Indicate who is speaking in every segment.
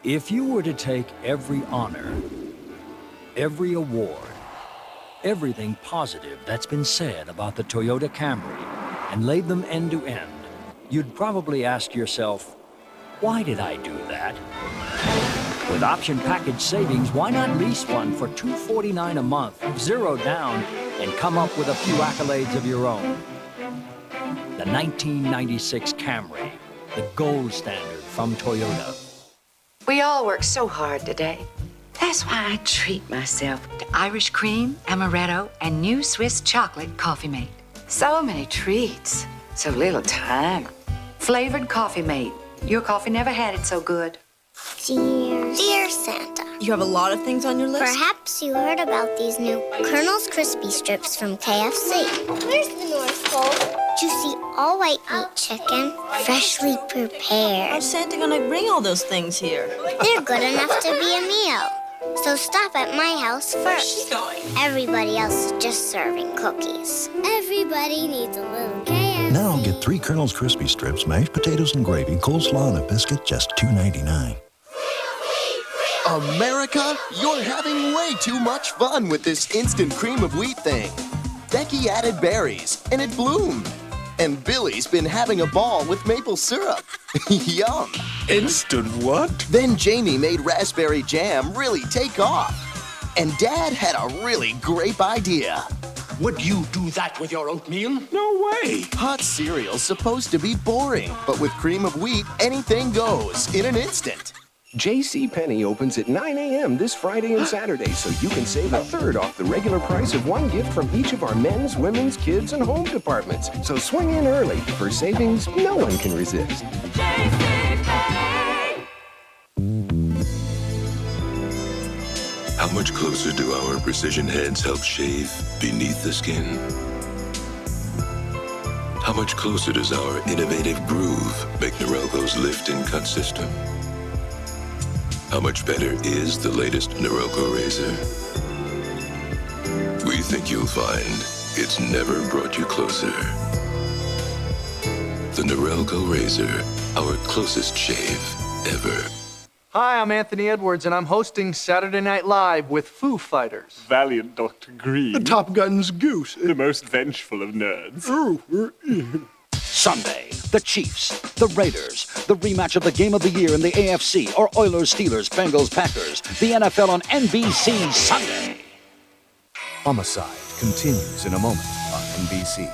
Speaker 1: If you were to take every honor, every award, everything positive that's been said about the Toyota Camry and laid them end to end, you'd probably ask yourself, why did I do that? With option package savings, why not lease one for $249 a month, 0 down, and come up with a few accolades of your own? The 1996 Camry, the gold standard from Toyota.
Speaker 2: We all work so hard today. That's why I treat myself to Irish cream, amaretto, and new Swiss chocolate Coffee Mate. So many treats, so little time. Flavored Coffee Mate. Your coffee never had it so good.
Speaker 3: Dear Santa.
Speaker 4: You have a lot of things on your list?
Speaker 3: Perhaps you heard about these new Colonel's Crispy Strips from KFC. Where's the North Pole? Juicy all-white meat chicken, freshly prepared.
Speaker 4: How's Santa gonna bring all those things here?
Speaker 3: They're good enough to be a meal. So stop at my house first.
Speaker 4: Where's she going?
Speaker 3: Everybody else is just serving cookies. Everybody needs a little KFC.
Speaker 5: Now get 3 Colonel's Crispy Strips, mashed potatoes and gravy, coleslaw, and a biscuit, just $2.99.
Speaker 6: America, you're having way too much fun with this instant cream of wheat thing. Becky added berries, and it bloomed. And Billy's been having a ball with maple syrup. Yum.
Speaker 7: Instant what?
Speaker 6: Then Jamie made raspberry jam really take off. And Dad had a really grape idea.
Speaker 7: Would you do that with your oatmeal? No way.
Speaker 6: Hot cereal's supposed to be boring, but with cream of wheat, anything goes in an instant.
Speaker 8: JCPenney opens at 9 a.m. this Friday and Saturday, so you can save a third off the regular price of one gift from each of our men's, women's, kids, and home departments. So swing in early for savings no one can resist.
Speaker 9: How much closer do our precision heads help shave beneath the skin? How much closer does our innovative groove make Norelco's lift and cut system? How much better is the latest Norelco razor? We think you'll find it's never brought you closer. The Norelco razor, our closest shave ever.
Speaker 10: Hi, I'm Anthony Edwards, and I'm hosting Saturday Night Live with Foo Fighters.
Speaker 11: Valiant Dr. Green.
Speaker 7: The Top Gun's goose.
Speaker 11: The most vengeful of nerds.
Speaker 12: Sunday, the Chiefs, the Raiders, the rematch of the game of the year in the AFC, or Oilers, Steelers, Bengals, Packers. The NFL on NBC Sunday.
Speaker 13: Homicide continues in a moment on NBC.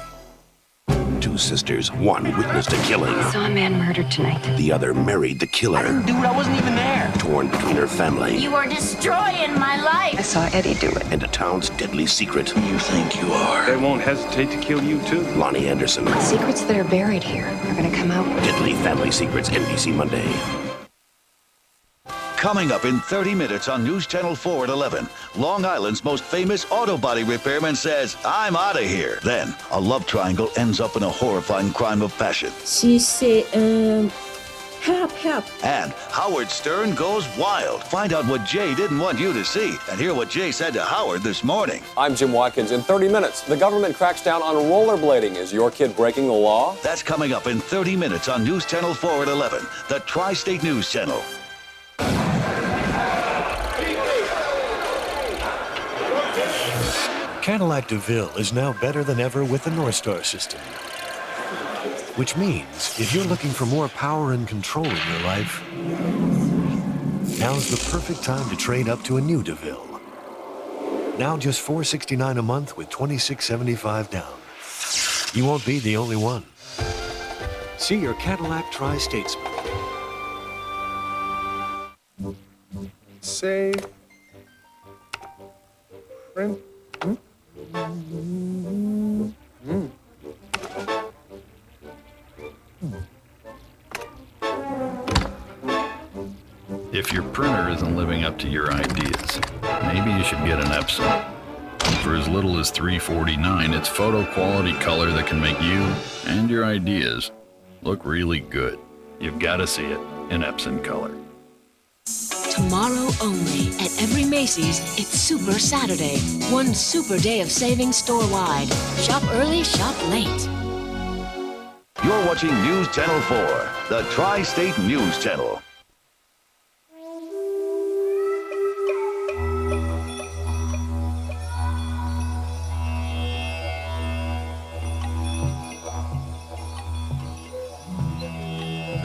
Speaker 14: 2 sisters, one witnessed a killing.
Speaker 2: I saw a man murdered tonight.
Speaker 14: The other married the killer.
Speaker 2: I didn't do it, I wasn't even there.
Speaker 14: Torn between her family.
Speaker 15: You are destroying my life.
Speaker 2: I saw Eddie do it.
Speaker 14: And a town's deadly secret. You think you are.
Speaker 11: They won't hesitate to kill you, too.
Speaker 14: Lonnie Anderson.
Speaker 2: Secrets that are buried here are gonna come out.
Speaker 14: Deadly Family Secrets, NBC Monday.
Speaker 16: Coming up in 30 minutes on News Channel 4 at 11, Long Island's most famous auto body repairman says, I'm out of here. Then, a love triangle ends up in a horrifying crime of passion.
Speaker 17: She said, help.
Speaker 16: And Howard Stern goes wild. Find out what Jay didn't want you to see and hear what Jay said to Howard this morning.
Speaker 18: I'm Jim Watkins. In 30 minutes, the government cracks down on rollerblading. Is your kid breaking the law?
Speaker 16: That's coming up in 30 minutes on News Channel 4 at 11, the Tri-State News Channel.
Speaker 19: Cadillac DeVille is now better than ever with the North Star system. Which means, if you're looking for more power and control in your life, now's the perfect time to trade up to a new DeVille. Now just $469 a month with $26.75 down. You won't be the only one. See your Cadillac Tri-Statesman.
Speaker 7: Save. Print.
Speaker 20: If your printer isn't living up to your ideas, maybe you should get an Epson. For as little as $349, it's photo quality color that can make you and your ideas look really good. You've got to see it in Epson color.
Speaker 21: Tomorrow only at every Macy's, it's Super Saturday. One super day of savings store-wide. Shop early, shop late.
Speaker 16: You're watching News Channel 4, the Tri-State News Channel.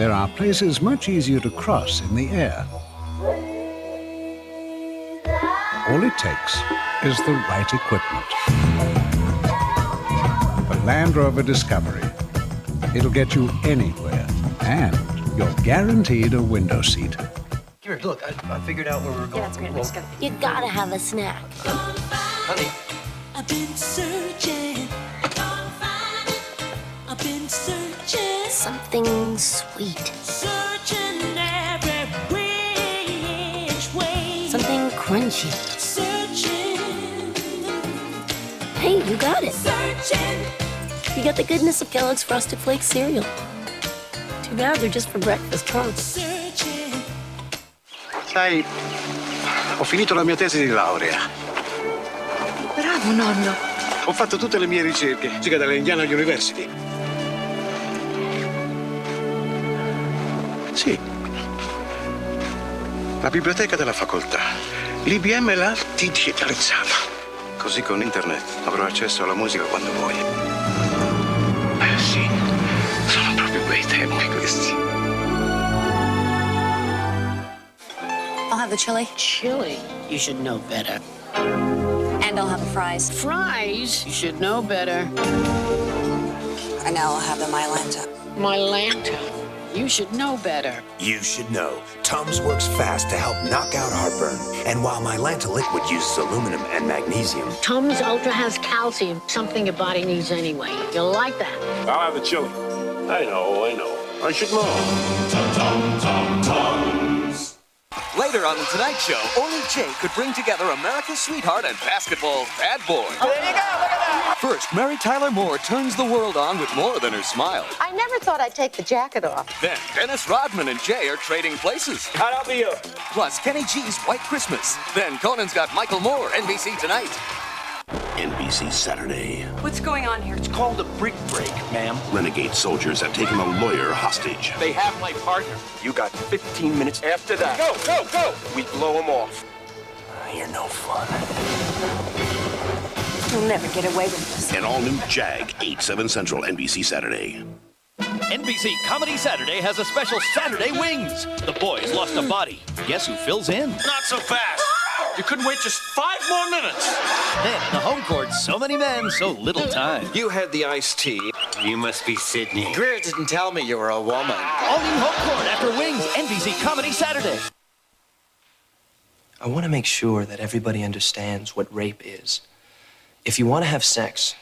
Speaker 1: there are places much easier to cross in the air. All it takes is the right equipment. The Land Rover Discovery. It'll get you anywhere, and you're guaranteed a window seat.
Speaker 22: Here, look, I figured out where we're going.
Speaker 23: Yeah, that's great. You gotta have a snack.
Speaker 22: Honey.
Speaker 24: I've been searching. I've been searching.
Speaker 23: Something sweet.
Speaker 24: Searching every which way.
Speaker 23: Something crunchy.
Speaker 24: Searching.
Speaker 23: Hey, you got it.
Speaker 24: Searching.
Speaker 23: You got the goodness of Kellogg's Frosted Flakes cereal. Too bad they're just for breakfast, huh?
Speaker 22: Sai, ho finito la mia tesi di laurea.
Speaker 2: Bravo, nonno.
Speaker 22: Ho fatto tutte le mie ricerche, mica dalle Indiana University. Sì. La biblioteca della facoltà. L'IBM l'ha digitalizzata. Così con internet avrò accesso alla musica quando vuoi. Sì, sono proprio bei tempi questi.
Speaker 25: I'll have the chili.
Speaker 23: Chili? You should know better.
Speaker 25: And I'll have the fries.
Speaker 23: Fries? You should know better.
Speaker 25: And now I'll have the Mylanta.
Speaker 23: Mylanta? You should know better.
Speaker 26: You should know. Tums works fast to help knock out heartburn. And while Mylanta liquid uses aluminum and magnesium,
Speaker 23: Tums Ultra has calcium, something your body needs anyway. You'll like that.
Speaker 11: I'll have the chili.
Speaker 14: I know. I should know.
Speaker 27: Tums. Later on The Tonight Show, only Jay could bring together America's sweetheart and basketball's bad boy.
Speaker 28: Oh, there you go, look at that.
Speaker 27: First, Mary Tyler Moore turns the world on with more than her smile.
Speaker 28: I never thought I'd take the jacket off.
Speaker 27: Then, Dennis Rodman and Jay are trading places.
Speaker 28: I'll be you.
Speaker 27: Plus, Kenny G's White Christmas. Then, Conan's got Michael Moore, NBC Tonight.
Speaker 14: NBC Saturday.
Speaker 25: What's going on here?
Speaker 14: It's called a brick break, ma'am. Renegade soldiers have taken a lawyer hostage.
Speaker 28: They have my partner. You got 15 minutes after that. Go! We blow them off.
Speaker 14: You're no fun.
Speaker 25: You'll never get away with this.
Speaker 14: An all-new Jag, 8/7 Central, NBC Saturday.
Speaker 29: NBC Comedy Saturday has a special Saturday Wings. The boys lost a body. Guess who fills in?
Speaker 28: Not so fast. You couldn't wait just 5 more minutes.
Speaker 29: Then in the home court, so many men, so little time.
Speaker 28: You had the iced tea.
Speaker 30: You must be Sydney. Greer didn't tell me you were a woman.
Speaker 29: All new home court after Wings, NBC Comedy Saturday.
Speaker 31: I want to make sure that everybody understands what rape is. If you want to have sex,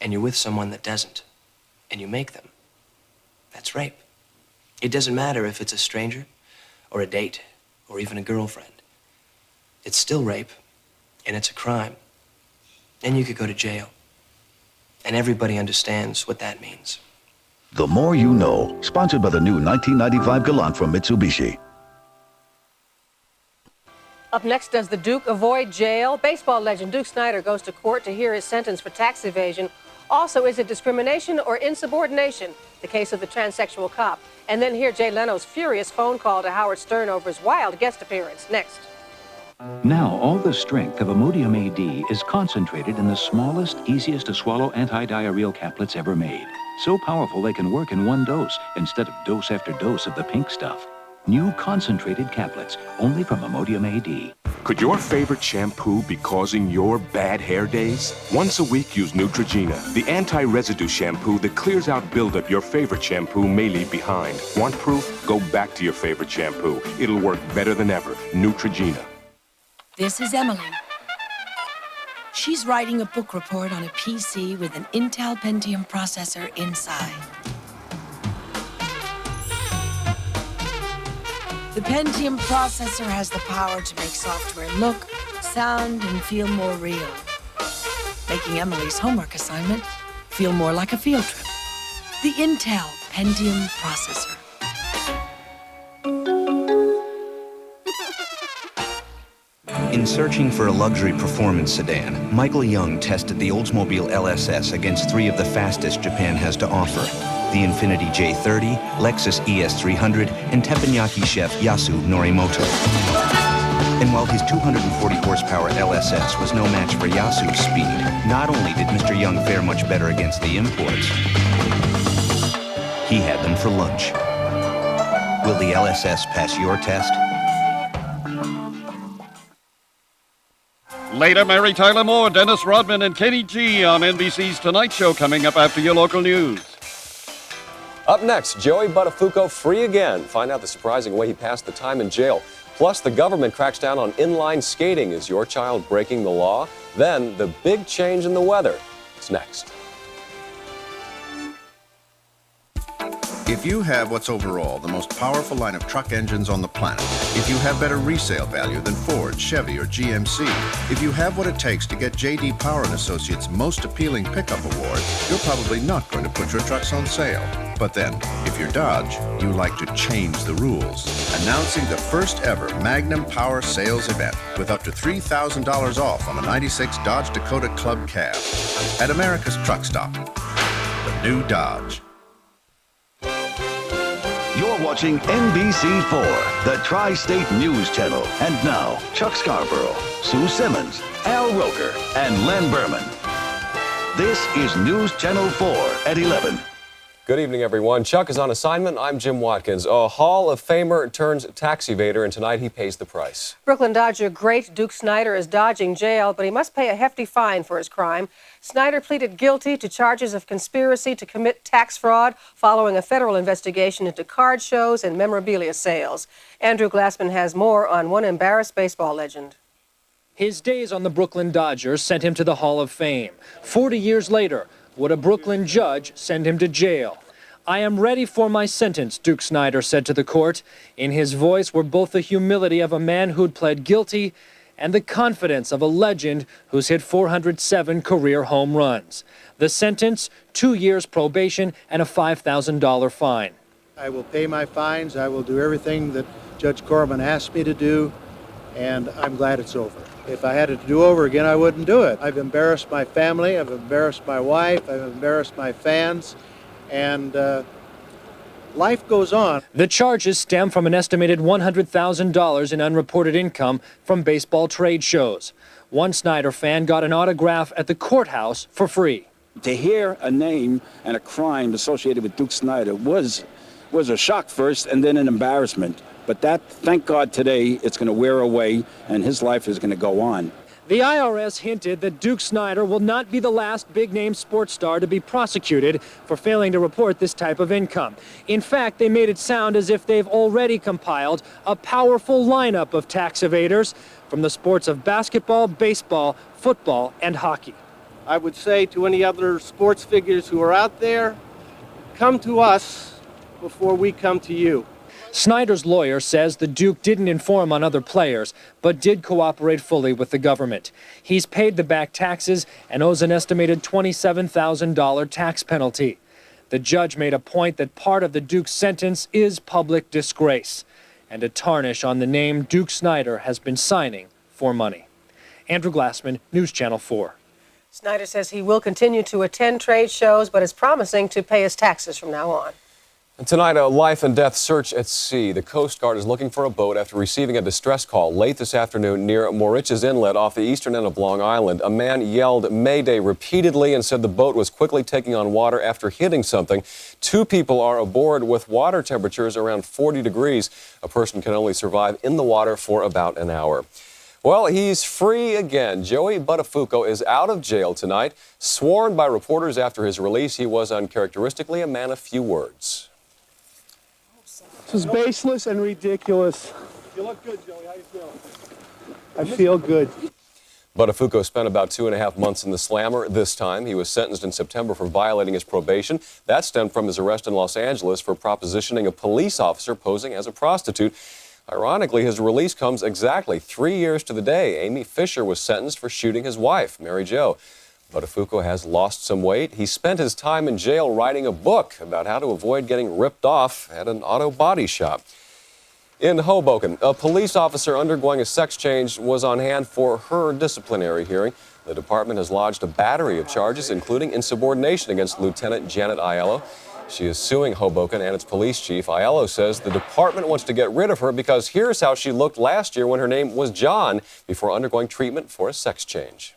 Speaker 31: and you're with someone that doesn't, and you make them, that's rape. It doesn't matter if it's a stranger, or a date, or even a girlfriend. It's still rape, and it's a crime. And you could go to jail. And everybody understands what that means.
Speaker 16: The More You Know, sponsored by the new 1995 Galant from Mitsubishi.
Speaker 32: Up next, does the Duke avoid jail? Baseball legend Duke Snider goes to court to hear his sentence for tax evasion. Also, is it discrimination or insubordination? The case of the transsexual cop. And then hear Jay Leno's furious phone call to Howard Stern over his wild guest appearance. Next.
Speaker 12: Now, all the strength of Imodium AD is concentrated in the smallest, easiest to swallow anti-diarrheal caplets ever made. So powerful they can work in one dose instead of dose after dose of the pink stuff. New concentrated caplets, only from Imodium AD.
Speaker 33: Could your favorite shampoo be causing your bad hair days? Once a week, use Neutrogena, the anti-residue shampoo that clears out buildup your favorite shampoo may leave behind. Want proof? Go back to your favorite shampoo. It'll work better than ever. Neutrogena.
Speaker 34: This is Emily. She's writing a book report on a PC with an Intel Pentium processor inside. The Pentium processor has the power to make software look, sound, and feel more real, making Emily's homework assignment feel more like a field trip. The Intel Pentium processor.
Speaker 35: In searching for a luxury performance sedan, Michael Young tested the Oldsmobile LSS against 3 of the fastest Japan has to offer: the Infiniti J30, Lexus ES300, and teppanyaki chef Yasu Norimoto. And while his 240 horsepower LSS was no match for Yasu's speed, not only did Mr. Young fare much better against the imports, he had them for lunch. Will the LSS pass your test?
Speaker 3: Later, Mary Tyler Moore, Dennis Rodman, and Kenny G on NBC's Tonight Show coming up after your local news.
Speaker 4: Up next, Joey Buttafuoco free again. Find out the surprising way he passed the time in jail. Plus, the government cracks down on inline skating. Is your child breaking the law? Then, the big change in the weather. It's next.
Speaker 5: If you have what's overall the most powerful line of truck engines on the planet, if you have better resale value than Ford, Chevy, or GMC, if you have what it takes to get J.D. Power & Associates' most appealing pickup award, you're probably not going to put your trucks on sale. But then, if you're Dodge, you like to change the rules. Announcing the first ever Magnum Power Sales event with up to $3,000 off on a '96 Dodge Dakota Club Cab. At America's Truck Stop, the new Dodge.
Speaker 16: You're watching NBC4, the Tri-State News Channel. And now, Chuck Scarborough, Sue Simmons, Al Roker, and Len Berman. This is News Channel 4 at 11.
Speaker 4: Good evening, everyone. Chuck is on assignment. I'm Jim Watkins. A Hall of Famer turns tax evader, and tonight he pays the price.
Speaker 32: Brooklyn Dodger great Duke Snider is dodging jail, but he must pay a hefty fine for his crime. Snider pleaded guilty to charges of conspiracy to commit tax fraud following a federal investigation into card shows and memorabilia sales. Andrew Glassman has more on one embarrassed baseball legend.
Speaker 29: His days on the Brooklyn Dodgers sent him to the Hall of Fame. 40 years later, would a Brooklyn judge send him to jail? I am ready for my sentence, Duke Snider said to the court. In his voice were both the humility of a man who'd pled guilty and the confidence of a legend who's hit 407 career home runs. The sentence, 2 years probation and a $5,000 fine.
Speaker 6: I will pay my fines. I will do everything that Judge Corman asked me to do, and I'm glad it's over. If I had it to do over again, I wouldn't do it. I've embarrassed my family, I've embarrassed my wife, I've embarrassed my fans, and life goes on.
Speaker 29: The charges stem from an estimated $100,000 in unreported income from baseball trade shows. One Snider fan got an autograph at the courthouse for free.
Speaker 7: To hear a name and a crime associated with Duke Snider was a shock first and then an embarrassment. But that, thank God today, it's going to wear away and his life is going to go on.
Speaker 29: The IRS hinted that Duke Snider will not be the last big-name sports star to be prosecuted for failing to report this type of income. In fact, they made it sound as if they've already compiled a powerful lineup of tax evaders from the sports of basketball, baseball, football, and hockey.
Speaker 6: I would say to any other sports figures who are out there, come to us before we come to you.
Speaker 29: Snider's lawyer says the Duke didn't inform on other players, but did cooperate fully with the government. He's paid the back taxes and owes an estimated $27,000 tax penalty. The judge made a point that part of the Duke's sentence is public disgrace, and a tarnish on the name Duke Snider has been signing for money. Andrew Glassman, News Channel 4.
Speaker 32: Snider says he will continue to attend trade shows, but is promising to pay his taxes from now on.
Speaker 4: And tonight, a life and death search at sea. The Coast Guard is looking for a boat after receiving a distress call late this afternoon near Moriches Inlet off the eastern end of Long Island. A man yelled Mayday repeatedly and said the boat was quickly taking on water after hitting something. 2 people are aboard with water temperatures around 40 degrees. A person can only survive in the water for about an hour. Well, he's free again. Joey Buttafuoco is out of jail tonight. Sworn by reporters after his release, he was uncharacteristically a man of few words.
Speaker 6: This is baseless and ridiculous. You look good, Joey. How you feeling? I feel good.
Speaker 4: Buttafuoco spent about 2.5 months in the slammer this time. He was sentenced in September for violating his probation. That stemmed from his arrest in Los Angeles for propositioning a police officer posing as a prostitute. Ironically, his release comes exactly 3 years to the day. Amy Fisher was sentenced for shooting his wife, Mary Jo. Buttafuoco has lost some weight. He spent his time in jail writing a book about how to avoid getting ripped off at an auto body shop. In Hoboken, a police officer undergoing a sex change was on hand for her disciplinary hearing. The department has lodged a battery of charges, including insubordination against Lieutenant Janet Aiello. She is suing Hoboken and its police chief. Aiello says the department wants to get rid of her because here's how she looked last year when her name was John before undergoing treatment for a sex change.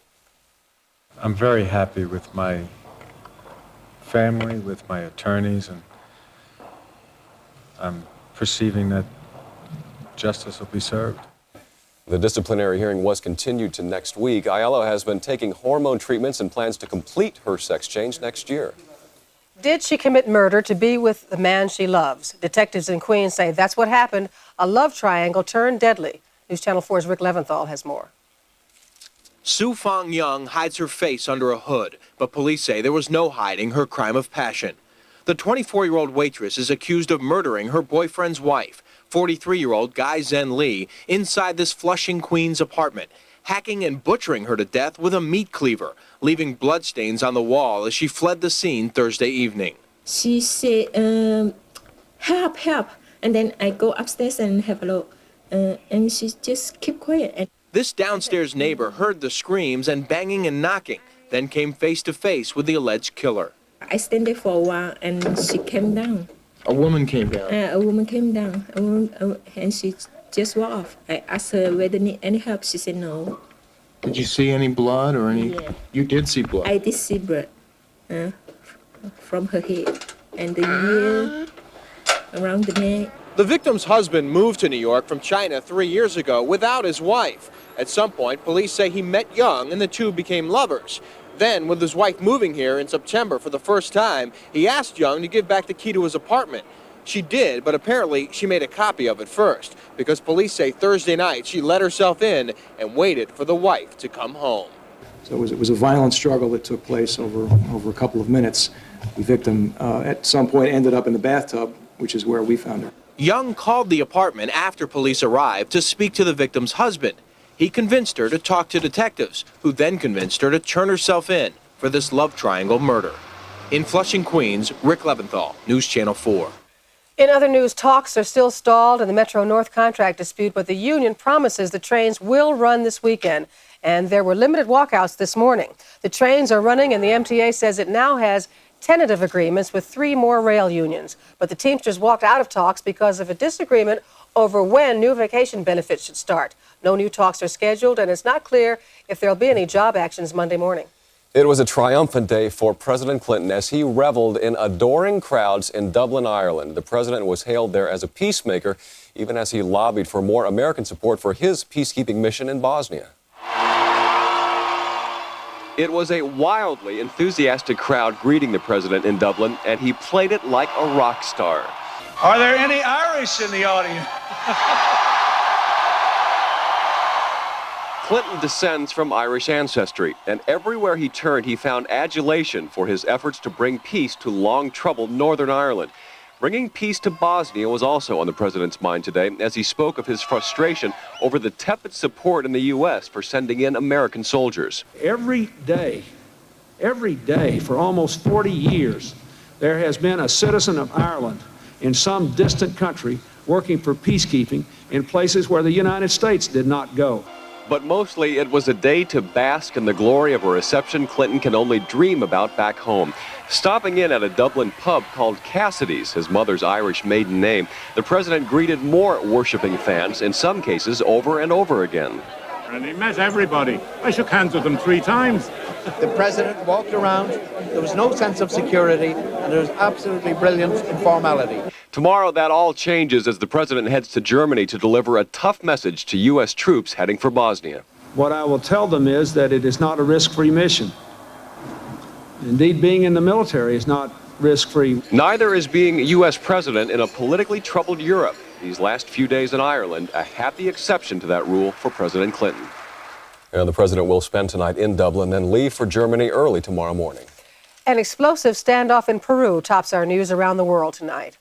Speaker 8: I'm very happy with my family, with my attorneys, and I'm perceiving that justice will be served.
Speaker 4: The disciplinary hearing was continued to next week. Aiello has been taking hormone treatments and plans to complete her sex change next year.
Speaker 32: Did she commit murder to be with the man she loves? Detectives in Queens say that's what happened. A love triangle turned deadly. News Channel 4's Rick Leventhal has more.
Speaker 1: Sue Fong Young hides her face under a hood, but police say there was no hiding her crime of passion. The 24-year-old waitress is accused of murdering her boyfriend's wife, 43-year-old Guy Zen Lee, inside this Flushing, Queens apartment, hacking and butchering her to death with a meat cleaver, leaving bloodstains on the wall as she fled the scene Thursday evening.
Speaker 2: She said, help, help. And then I go upstairs and have a look. And she just kept quiet.
Speaker 1: This downstairs neighbor heard the screams and banging and knocking, then came face to face with the alleged killer.
Speaker 2: I stand there for a while and she came down.
Speaker 1: A woman came down?
Speaker 2: A woman came down, and she just walked off. I asked her whether need any help. She said no.
Speaker 1: Did you see any blood or any?
Speaker 2: Yeah.
Speaker 1: You did see blood?
Speaker 2: I did see blood from her head and the ear, around the neck.
Speaker 1: The victim's husband moved to New York from China 3 years ago without his wife. At some point, police say he met Young and the two became lovers. Then, with his wife moving here in September for the first time, he asked Young to give back the key to his apartment. She did, but apparently she made a copy of it first, because police say Thursday night she let herself in and waited for the wife to come home.
Speaker 9: So it was a violent struggle that took place over a couple of minutes. The victim at some point ended up in the bathtub, which is where we found her.
Speaker 1: Young called the apartment after police arrived to speak to the victim's husband. He convinced her to talk to detectives, who then convinced her to turn herself in for this love triangle murder. In Flushing, Queens, Rick Leventhal, News Channel 4.
Speaker 32: In other news, talks are still stalled in the Metro-North contract dispute, but the union promises the trains will run this weekend, and there were limited walkouts this morning. The trains are running, and the MTA says it now has tentative agreements with 3 more rail unions. But the Teamsters walked out of talks because of a disagreement over when new vacation benefits should start. No new talks are scheduled, and it's not clear if there'll be any job actions Monday morning.
Speaker 4: It was a triumphant day for President Clinton as he reveled in adoring crowds in Dublin, Ireland. The president was hailed there as a peacemaker, even as he lobbied for more American support for his peacekeeping mission in Bosnia. It was a wildly enthusiastic crowd greeting the president in Dublin, and he played it like a rock star.
Speaker 10: Are there any Irish in the audience?
Speaker 4: Clinton descends from Irish ancestry, and everywhere he turned, he found adulation for his efforts to bring peace to long-troubled Northern Ireland. Bringing peace to Bosnia was also on the president's mind today as he spoke of his frustration over the tepid support in the U.S. for sending in American soldiers.
Speaker 10: Every day for almost 40 years, there has been a citizen of Ireland in some distant country working for peacekeeping in places where the United States did not go.
Speaker 4: But mostly it was a day to bask in the glory of a reception Clinton can only dream about back home. Stopping in at a Dublin pub called Cassidy's, his mother's Irish maiden name, the president greeted more worshiping fans, in some cases over and over again.
Speaker 13: And he met everybody. I shook hands with him 3 times.
Speaker 15: The president walked around. There was no sense of security, and there was absolutely brilliant informality.
Speaker 4: Tomorrow, that all changes as the president heads to Germany to deliver a tough message to U.S. troops heading for Bosnia.
Speaker 10: What I will tell them is that it is not a risk-free mission. Indeed, being in the military is not risk-free.
Speaker 4: Neither is being U.S. president in a politically troubled Europe. These last few days in Ireland, a happy exception to that rule for President Clinton. And the president will spend tonight in Dublin, then leave for Germany early tomorrow morning.
Speaker 32: An explosive standoff in Peru tops our news around the world tonight.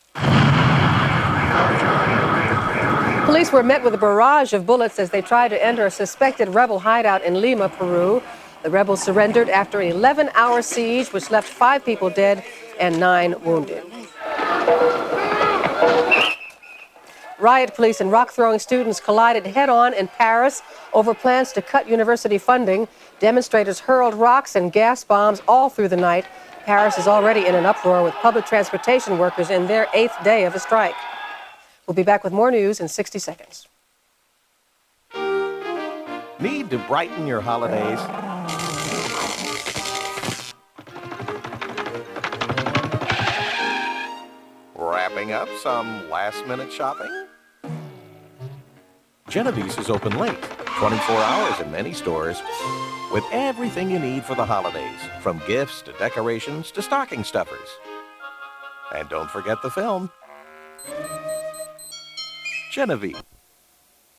Speaker 32: Police were met with a barrage of bullets as they tried to enter a suspected rebel hideout in Lima, Peru. The rebels surrendered after an 11-hour siege, which left 5 people dead and 9 wounded. Riot police and rock-throwing students collided head-on in Paris over plans to cut university funding. Demonstrators hurled rocks and gas bombs all through the night. Paris is already in an uproar with public transportation workers in their 8th day of a strike. We'll be back with more news in 60 seconds.
Speaker 17: Need to brighten your holidays?
Speaker 14: Wrap
Speaker 17: wrapping up some last-minute shopping? Genevieve's is open late, 24 hours in many stores, with everything you need for the holidays, from gifts to decorations to stocking stuffers. And don't forget the film. Genevieve.